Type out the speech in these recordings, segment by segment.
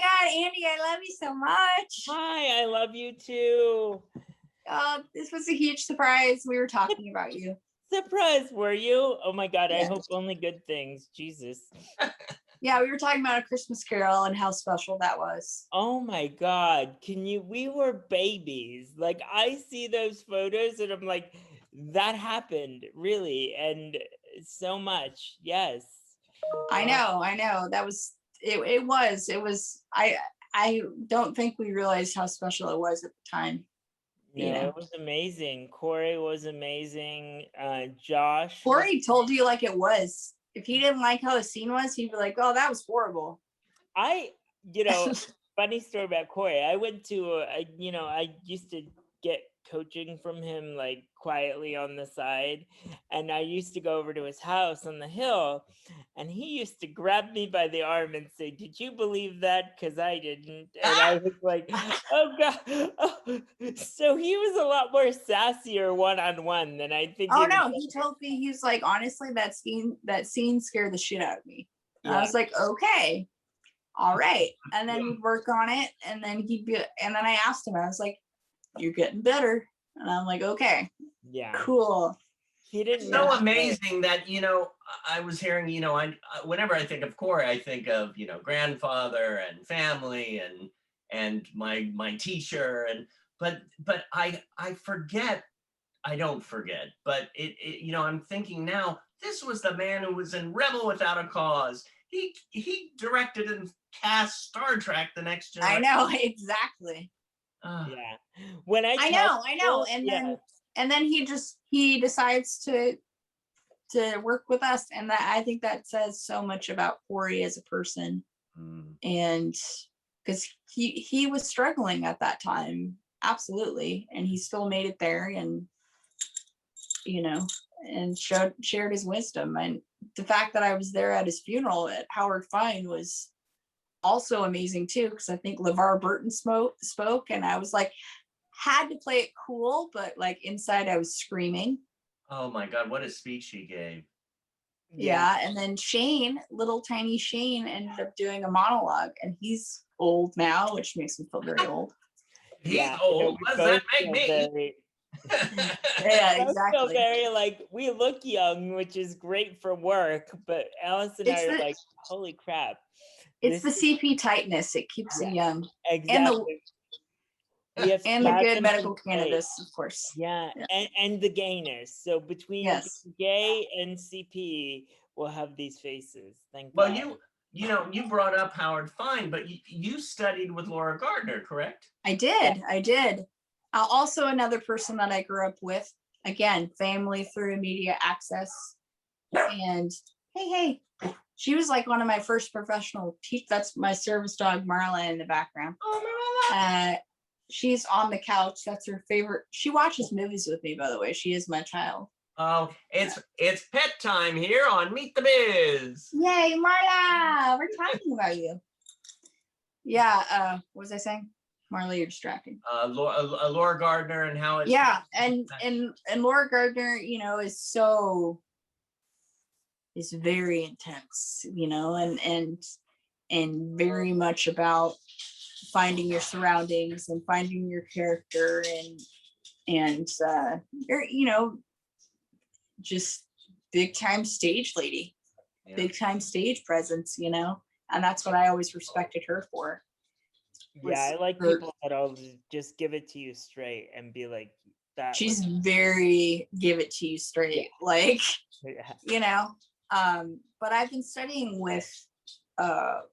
God, Andy, I love you so much. Hi, I love you too. This was a huge surprise. We were talking about you. Surprised, were you? Oh my God, I Yeah. hope only good things. Jesus. Yeah, we were talking about A Christmas Carol and how special that was. Oh my God, we were babies. Like, I see those photos and I'm like, that happened, really, and so much. Yes. I know. That was, it was, I don't think we realized how special it was at the time. No, You know, it was amazing. Corey was amazing. Josh. Corey told you like it was. If he didn't like how the scene was, he'd be like, "Oh, that was horrible." Funny story about Corey. I went to, I used to get coaching from him like quietly on the side. And I used to go over to his house on the hill. And he used to grab me by the arm and say, "Did you believe that? Because I didn't." And I was like, oh God. Oh. So he was a lot more sassier one-on-one than I think. Oh no, he told me, he was like, honestly, that scene scared the shit out of me. Yeah. I was like, okay, all right. And then we'd work on it, and then and then I asked him, I was like, "You're getting better." And I'm like, okay, yeah, cool. He didn't. It's so amazing that, I was hearing, whenever I think of Corey, I think of, grandfather and family and my teacher, but I forget. I don't forget, but I'm thinking now, this was the man who was in Rebel Without a Cause. He directed and cast Star Trek: The Next Generation. I know, exactly. Yeah. When I know. And then he decides to work with us, and I think that says so much about Corey as a person. And because he was struggling at that time, absolutely, and he still made it there, and and shared his wisdom. And the fact that I was there at his funeral at Howard Fine was also amazing too, because I think LeVar Burton spoke, and I was like, had to play it cool, but like inside I was screaming. Oh my God, what a speech he gave. Yeah. And then Shane, little tiny Shane, ended up doing a monologue, and he's old now, which makes him feel very old. He's old. What does that make me? Yeah, exactly. Very like, we look young, which is great for work, but Alice and I are like, holy crap. It's the CP tightness. It keeps you young. Exactly. And the good medical cannabis, of course. Yeah. And the gayness. So between gay and CP, we'll have these faces. Thank God. Well, you brought up Howard Fine, but you studied with Laura Gardner, correct? I did. Also another person that I grew up with, again, family through media access. And hey, she was like one of my first professional teachers. That's my service dog, Marla, in the background. Oh, Marla. She's on the couch. That's her favorite. She watches movies with me, by the way. She is my child. Oh, it's pet time here on Meet the Biz. Yay, Marla! We're talking about you. Yeah. What was I saying? Marla, you're distracting. Laura Gardner and how it's. Yeah, and Laura Gardner, is very intense, and very much about finding your surroundings and finding your character, and you're, just big time stage lady, big time stage presence, and that's what I always respected her for. Yeah, I like people that'll just give it to you straight and be like that. She's very give it to you straight, like, but I've been studying with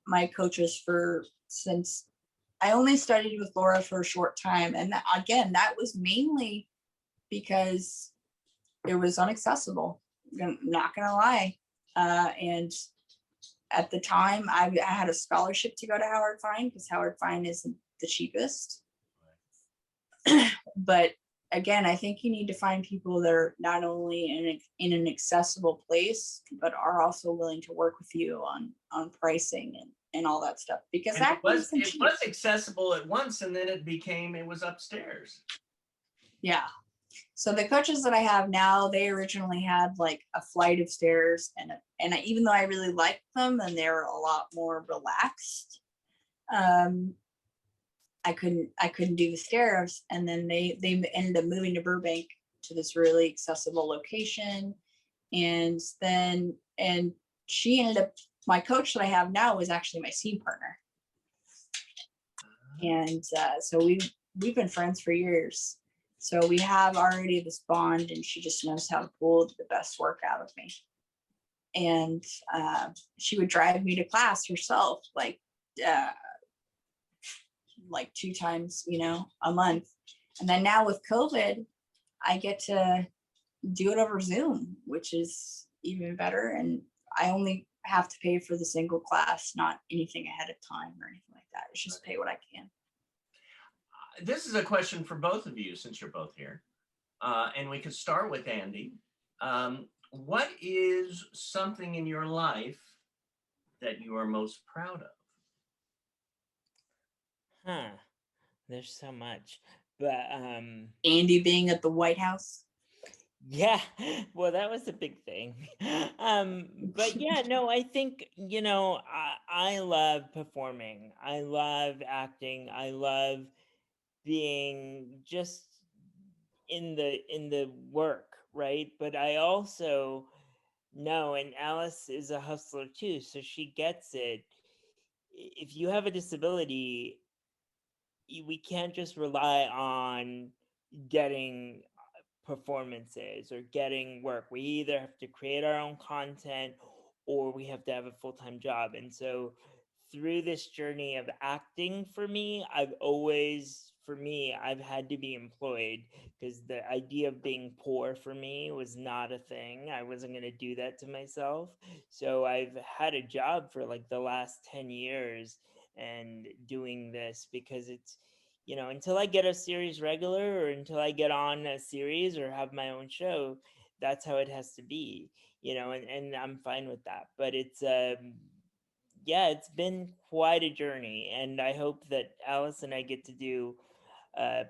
my coaches since I only studied with Laura for a short time. And that was mainly because it was inaccessible. I'm not gonna lie. And at the time, I had a scholarship to go to Howard Fine, because Howard Fine isn't the cheapest. But again, I think you need to find people that are not only in an accessible place, but are also willing to work with you on pricing and all that stuff. Because it was accessible at once, and then it was upstairs. Yeah. So the coaches that I have now, they originally had like a flight of stairs, and even though I really liked them and they're a lot more relaxed, I couldn't do the stairs, and then they ended up moving to Burbank to this really accessible location, and she ended up, my coach that I have now was actually my scene partner, and so we've been friends for years. So we have already this bond, and she just knows how to pull the best work out of me. And she would drive me to class herself, like 2 times, a month. And then now with COVID, I get to do it over Zoom, which is even better. And I only have to pay for the single class, not anything ahead of time or anything like that. It's just pay what I can. This is a question for both of you, since you're both here. And we could start with Andy. What is something in your life that you are most proud of? There's so much, but Andy being at the White House. yeah, well, that was a big thing. But yeah, no, I think, I love performing. I love acting. I love being just in the work, right? But I also know, and Alice is a hustler too, so she gets it. If you have a disability, we can't just rely on getting performances or getting work. We either have to create our own content or we have to have a full-time job. And so through this journey of acting, for me, I've had to be employed, because the idea of being poor for me was not a thing. I wasn't going to do that to myself. So I've had a job for like the last 10 years and doing this, because it's, until I get a series regular, or until I get on a series or have my own show, that's how it has to be, and I'm fine with that. But it's, it's been quite a journey, and I hope that Alice and I get to do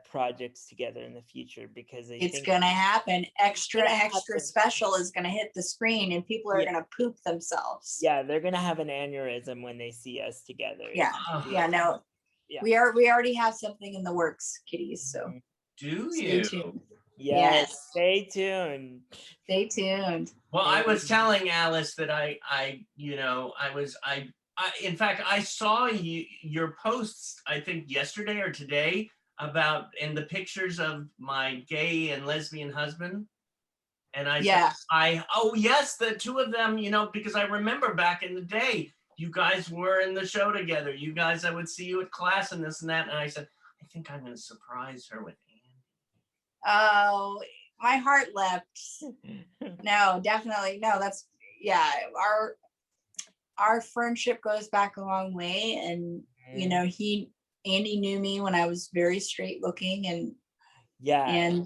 projects together in the future, because It's think gonna happen. Extra gonna happen. special is gonna hit the screen, and people are Yeah. gonna poop themselves. Yeah, they're gonna have an aneurysm when they see us together. Yeah. Yeah. No. Yeah. We already have something in the works, kiddies. So Do stay you? tuned. Yes. Stay tuned. Stay tuned. Well, I was telling Alice that in fact, I saw your posts, I think yesterday or today, about in the pictures of my gay and lesbian husband. And I Yeah. said, oh yes, the two of them, because I remember back in the day, you guys were in the show together. You guys, I would see you at class and this and that. And I said, I think I'm going to surprise her with Andy. Oh, my heart leapt. No, definitely. No, our friendship goes back a long way. And, Andy knew me when I was very straight looking, and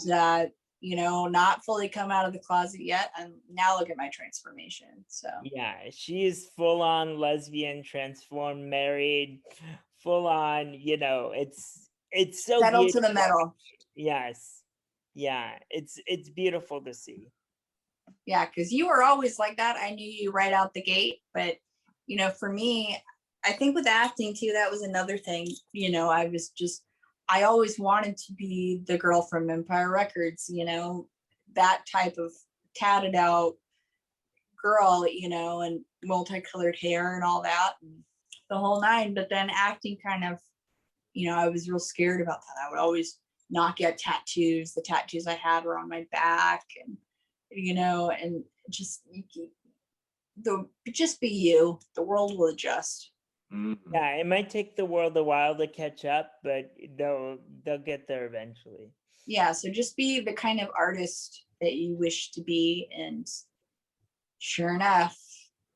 not fully come out of the closet yet. And now look at my transformation. So yeah, she is full on lesbian, transformed, married, full on, it's so pedal beautiful. to the metal. Yes. Yeah, it's beautiful to see. Yeah, because you were always like that. I knew you right out the gate. But, for me, I think with acting too, that was another thing. I always wanted to be the girl from Empire Records, that type of tatted out girl, and multicolored hair and all that, and the whole nine. But then acting kind of, I was real scared about that. I would always not get tattoos. The tattoos I had were on my back, and, and just be you. The world will adjust. Mm-hmm. Yeah, it might take the world a while to catch up, but they'll get there eventually. Yeah, so just be the kind of artist that you wish to be, and sure enough,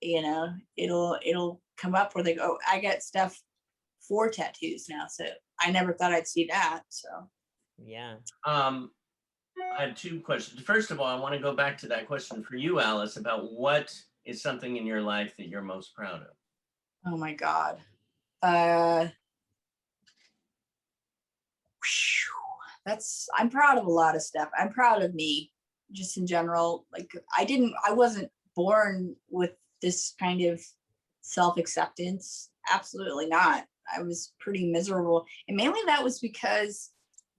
it'll come up where they go, I got stuff for tattoos now, so I never thought I'd see that. So yeah. I have two questions. First of all, I want to go back to that question for you, Alice, about what is something in your life that you're most proud of? Oh my God. I'm proud of a lot of stuff. I'm proud of me just in general. Like I wasn't born with this kind of self-acceptance. Absolutely not. I was pretty miserable. And mainly that was because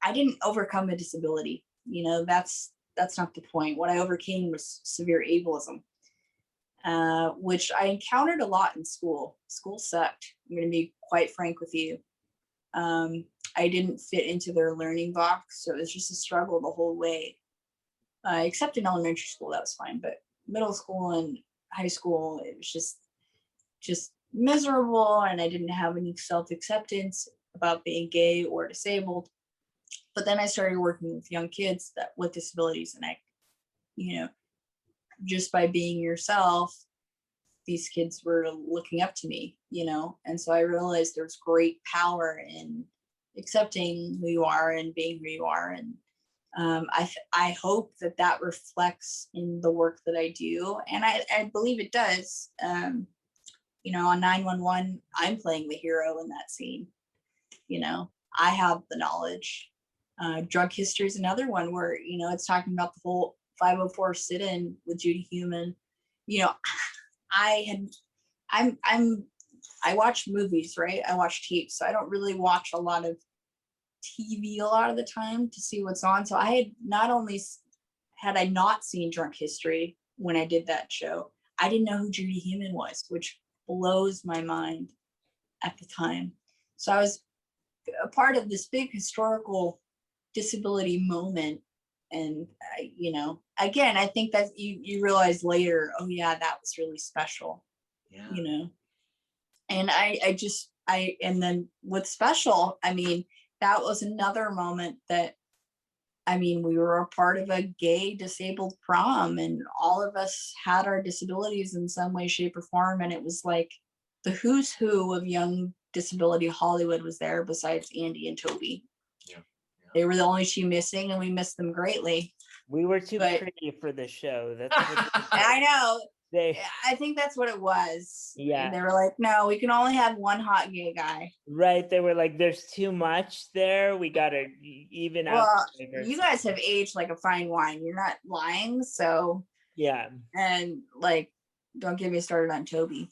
I didn't overcome a disability. You know, that's not the point. What I overcame was severe ableism, which I encountered a lot in school. School sucked. I'm going to be quite frank with you. I didn't fit into their learning box, so it was just a struggle the whole way. Except in elementary school, that was fine, but middle school and high school, it was just miserable, and I didn't have any self-acceptance about being gay or disabled. But then I started working with young kids that with disabilities, and I, you know, just by being yourself, these kids were looking up to me, you know, and so I realized there's great power in accepting who you are and being who you are. And I hope that that reflects in the work that I do, and I believe it does. You know, on 911, I'm playing the hero in that scene. You know, I have the knowledge. Drug history is another one where, you know, it's talking about the whole 504 sit-in with Judy Heumann. You know, I watch movies, right? I watch tapes, so I don't really watch a lot of TV a lot of the time to see what's on. So I had not only had I not seen Drunk History when I did that show, I didn't know who Judy Heumann was, which blows my mind at the time. So I was a part of this big historical disability moment. And I, you know, again, I think that you realize later, oh yeah, that was really special. Yeah. You know, and and then with special, I mean, that was another moment that, I mean, we were a part of a gay disabled prom, and all of us had our disabilities in some way, shape, or form. And it was like the who's who of young disability Hollywood was there besides Andy and Toby. Yeah. They were the only two missing, and we missed them greatly. We were too But- pretty for the show. That's what I know. they I think that's what it was. Yeah. And they were like, no, we can only have one hot gay guy. right. They were like, there's too much there. We gotta even out. Well, the you diversity." guys have aged like a fine wine. You're not lying. So, Yeah. and like, don't get me started on Toby.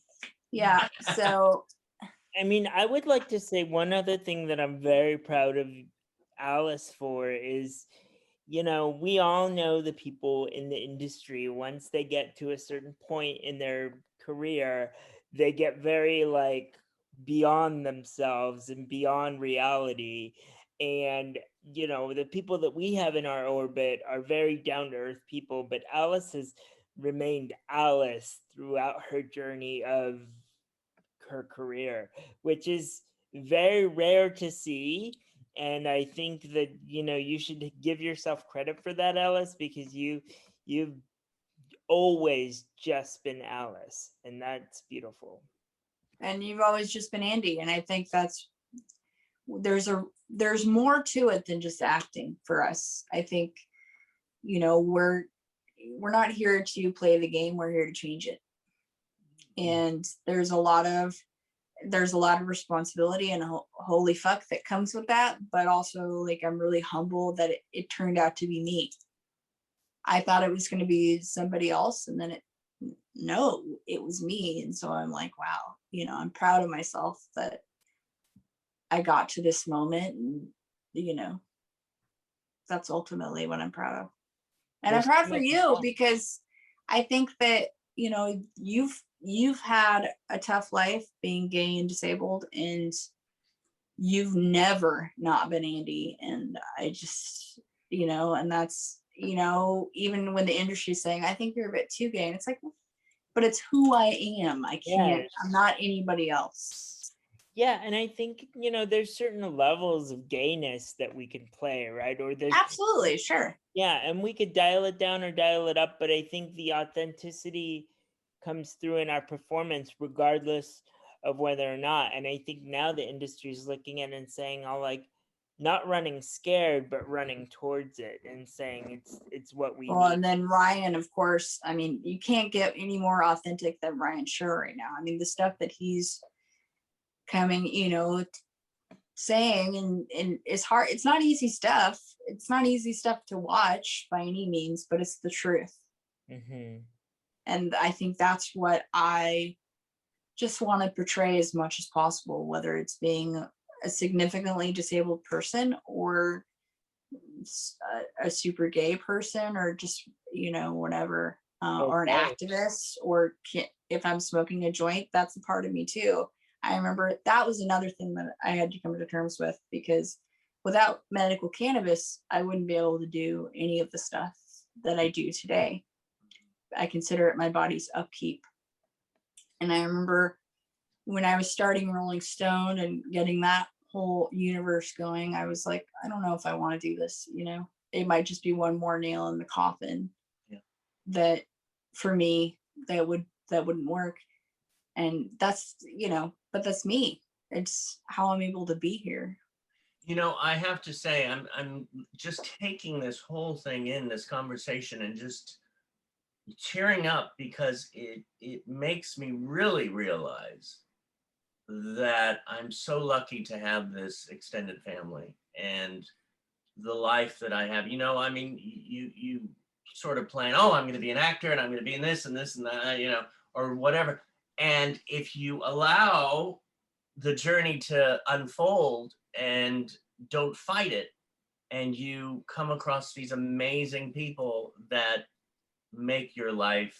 Yeah. So, I mean, I would like to say one other thing that I'm very proud of Alice for is, you know, we all know the people in the industry, once they get to a certain point in their career, they get very like beyond themselves and beyond reality. And, you know, the people that we have in our orbit are very down to earth people, but Alice has remained Alice throughout her journey of her career, which is very rare to see. And I think that, you know, you should give yourself credit for that, Alice, because you've always just been Alice, and that's beautiful. and you've always just been Andy. And I think there's more to it than just acting for us. I think, you know, we're not here to play the game. We're here to change it. And there's a lot of responsibility and holy fuck that comes with that. But also, like, I'm really humbled that it turned out to be me. I thought it was going to be somebody else, and then it was me. And so I'm like, wow, you know, I'm proud of myself that I got to this moment, and, you know, that's ultimately what I'm proud of. And I'm Well, proud for you, yeah. because I think that, you know, you've had a tough life being gay and disabled, and you've never not been Andy. And I just, you know, and that's, you know, even when the industry's saying, I think you're a bit too gay, and it's like, but it's who I am. I can't, Yes. I'm not anybody else. Yeah, and I think, you know, there's certain levels of gayness that we can play, right? Or there's Absolutely, sure. yeah, and we could dial it down or dial it up, but I think the authenticity comes through in our performance regardless of whether or not. And I think now the industry is looking at it and saying, "All like not running scared, but running towards it and saying it's what we Well, need." and then Ryan, of course, I mean, you can't get any more authentic than Ryan Sure right now. I mean, the stuff that he's coming, you know, saying, and it's hard. It's not easy stuff. It's not easy stuff to watch by any means, but it's the truth. Mm-hmm. And I think that's what I just want to portray as much as possible, whether it's being a significantly disabled person or a super gay person or just, whatever, or an Okay. activist, or if I'm smoking a joint, that's a part of me too. I remember that was another thing that I had to come to terms with, because without medical cannabis, I wouldn't be able to do any of the stuff that I do today. I consider it my body's upkeep. And I remember when I was starting Rolling Stone and getting that whole universe going, I was like, I don't know if I want to do this, it might just be one more nail in the coffin. Yeah. That for me, that wouldn't work. And that's, but that's me. It's how I'm able to be here. I have to say, I'm just taking this whole thing in, this conversation, and just cheering up, because it makes me really realize that I'm so lucky to have this extended family and the life that I have. I mean, you sort of plan, oh, I'm going to be an actor and I'm going to be in this and this and that, or whatever. And if you allow the journey to unfold and don't fight it, and you come across these amazing people that make your life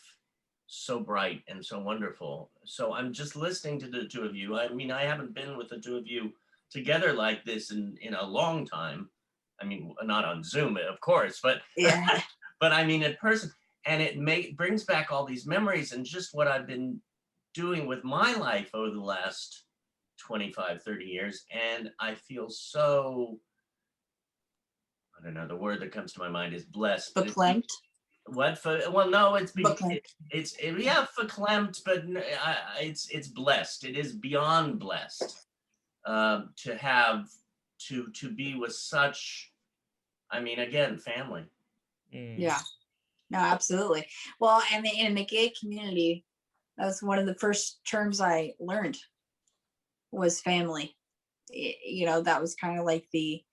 so bright and so wonderful. So I'm just listening to the two of you. I mean, I haven't been with the two of you together like this in a long time. I mean, not on Zoom, of course, but Yeah. but I mean in person. And it brings back all these memories and just what I've been doing with my life over the last 25, 30 years. And I feel so, I don't know, the word that comes to my mind is blessed. But Verklempt. what for? Well, no, Verklempt. yeah, verklempt, but it's blessed. It is beyond blessed to have to be with such. I mean, again, family. Yeah. No, absolutely. Well, and in the gay community, that was one of the first terms I learned was family. That was kind of like the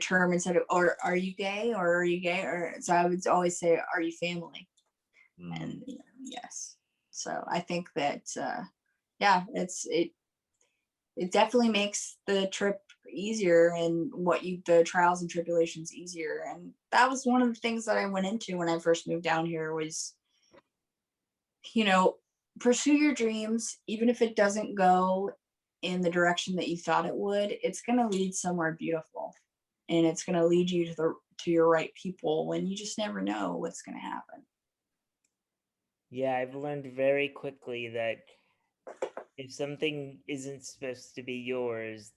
term, instead of, or are you gay, or are you gay, or so I would always say, are you family? And yes. So I think that yeah, it definitely makes the trip easier, and the trials and tribulations easier. And that was one of the things that I went into when I first moved down here was, pursue your dreams, even if it doesn't go in the direction that you thought it would. It's going to lead somewhere beautiful, and it's going to lead you to your right people, when you just never know what's going to happen. Yeah, I've learned very quickly that if something isn't supposed to be yours,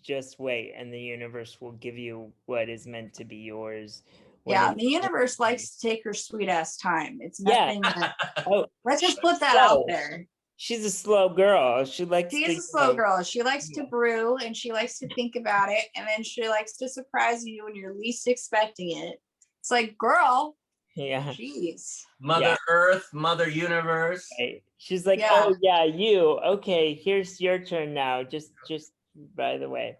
just wait, and the universe will give you what is meant to be yours. Yeah, the universe likes to take her sweet ass time. It's Yeah. nothing that, Oh, let's just put that out there. She's a slow girl. She is a slow girl. She likes to brew, and she likes to think about it, and then she likes to surprise you when you're least expecting it. It's like, girl, yeah, jeez. Mother Earth, Mother Universe. Right. She's like, Yeah. oh yeah, you. Okay, here's your turn now. Just by the way.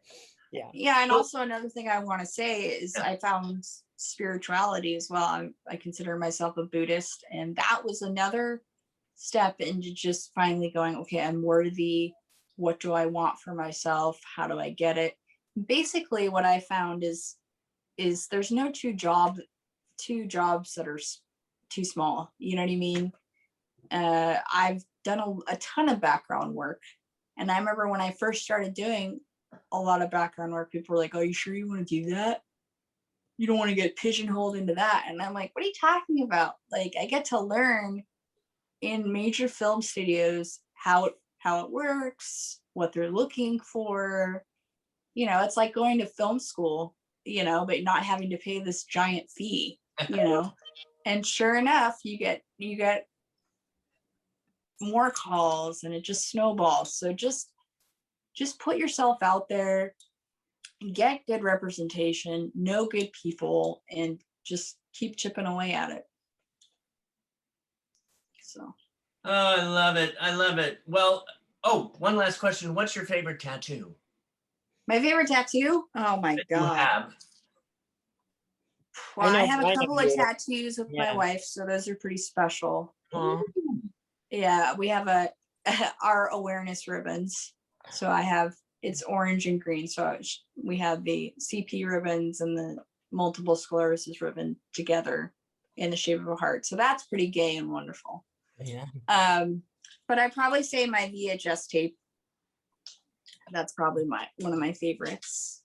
Yeah. Yeah, and also another thing I want to say is I found spirituality as well. I consider myself a Buddhist, and that was another step into just finally going, okay, I'm worthy. What do I want for myself? How do I get it? Basically, what I found is there's no two jobs that are too small. You know what I mean? I've done a ton of background work, and I remember when I first started doing a lot of background work, people were like, "Are you sure you want to do that? You don't want to get pigeonholed into that." And I'm like, "What are you talking about? Like, I get to learn in major film studios how it works, what they're looking for. It's like going to film school, but not having to pay this giant fee, And sure enough, you get more calls, and it just snowballs. So just put yourself out there, get good representation, know good people, and just keep chipping away at it. So. Oh, I love it. I love it. Well, one last question. What's your favorite tattoo? My favorite tattoo? Oh my God. You have. Well, I have a couple of tattoos with my wife, so those are pretty special. Aww. Yeah, we have a our awareness ribbons. So it's orange and green. So we have the CP ribbons and the multiple sclerosis ribbon together in the shape of a heart. So that's pretty gay and wonderful. Yeah. But I'd probably say my VHS tape. That's probably one of my favorites.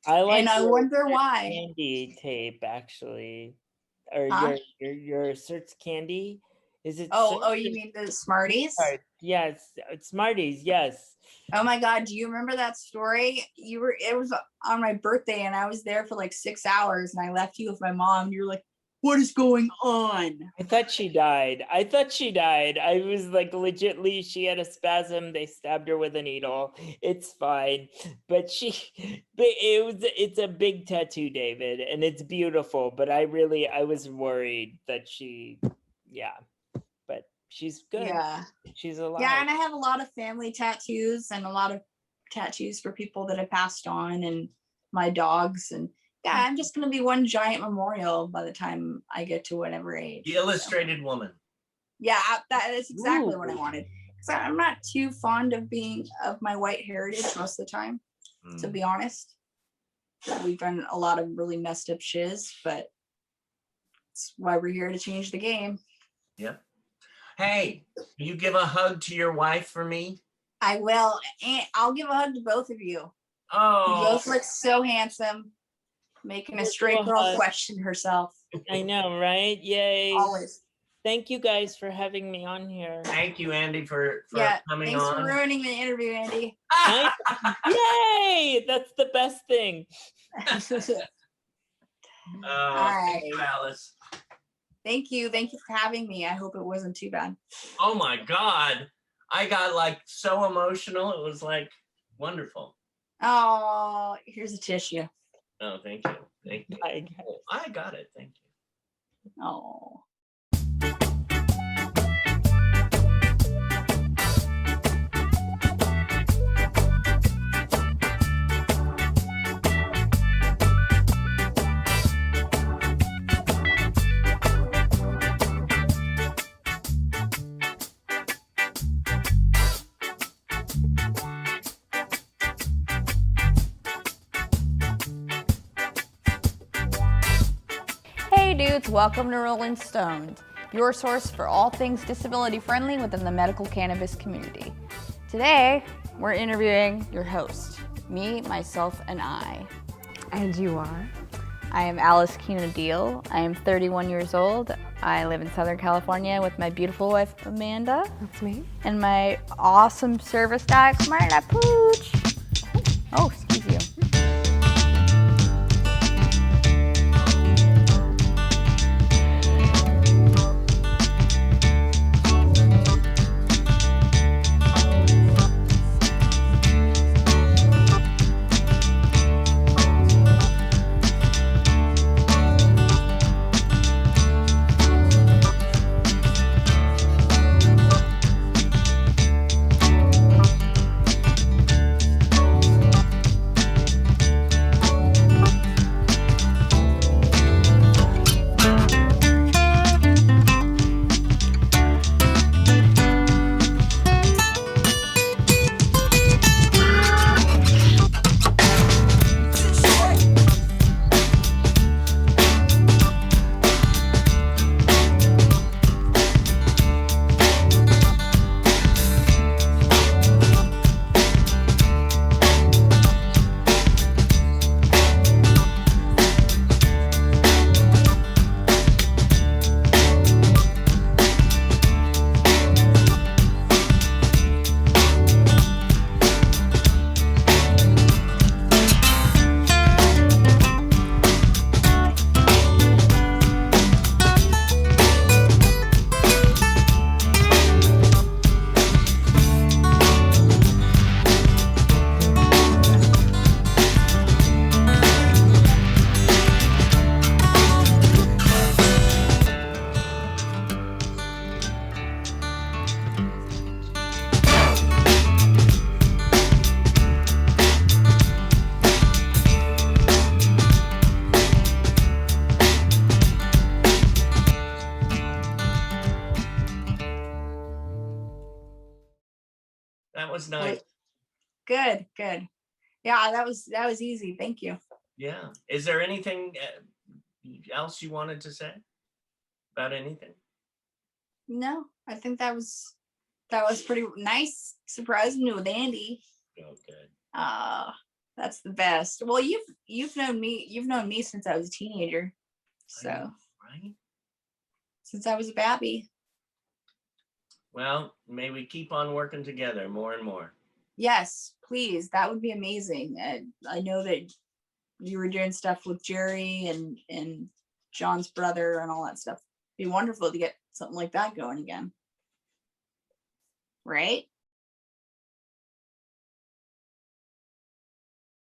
I like And I your wonder why. candy tape actually, or Huh? your Certs candy. Is it? Oh, Certs you or mean the Smarties? Certs? Yes, Smarties. Yes. Oh my God, do you remember that story? It was on my birthday and I was there for like 6 hours and I left you with my mom and you're like, what is going on? I thought she died. I was like, legitly, she had a spasm. They stabbed her with a needle. It's fine. But it's a big tattoo, David, and it's beautiful. But I was worried that yeah, but she's good. Yeah. She's alive. Yeah, and I have a lot of family tattoos and a lot of tattoos for people that have passed on and my dogs. And yeah, I'm just going to be one giant memorial by the time I get to whatever age. The illustrated woman. Yeah, that is exactly what I Ooh. wanted. Because I'm not too fond of my white heritage most of the time, to be honest. We've done a lot of really messed up shiz, but that's why we're here to change the game. Yeah. Hey, you give a hug to your wife for me? I will, and I'll give a hug to both of you. You Oh, both look so handsome, making a Let's do straight a girl hug. question herself. I know, right? Yay. Always. Thank you guys for having me on here. thank you, Andy, for Yeah, coming thanks on. for ruining the interview, Andy. Yay! That's the best thing. Thank you, Alice. Thank you for having me. I hope it wasn't too bad. Oh my God. I got like so emotional. It was like wonderful. Oh, here's a tissue. Oh, thank you. Thank you. I got it. Thank you. Oh. Hey dudes, welcome to Rolling Stones, your source for all things disability friendly within the medical cannabis community. Today, we're interviewing your host, me, myself, and I. And you are? I am Alice Kina Deal. I am 31 years old. I live in Southern California with my beautiful wife, Amanda, That's me. and my awesome service dog, Marla Pooch. Oh, excuse you. was nice. Good, good. Yeah, that was easy. Thank you. Yeah. Is there anything else you wanted to say about anything? No, I think that was pretty nice. Surprising me with Andy. Oh, good. That's the best. Well, you've known me since I was a teenager. So Right. since I was a babby. Well, may we keep on working together more and more. Yes, please. That would be amazing. I know that you were doing stuff with Jerry and John's brother and all that stuff. It'd be wonderful to get something like that going again. Right?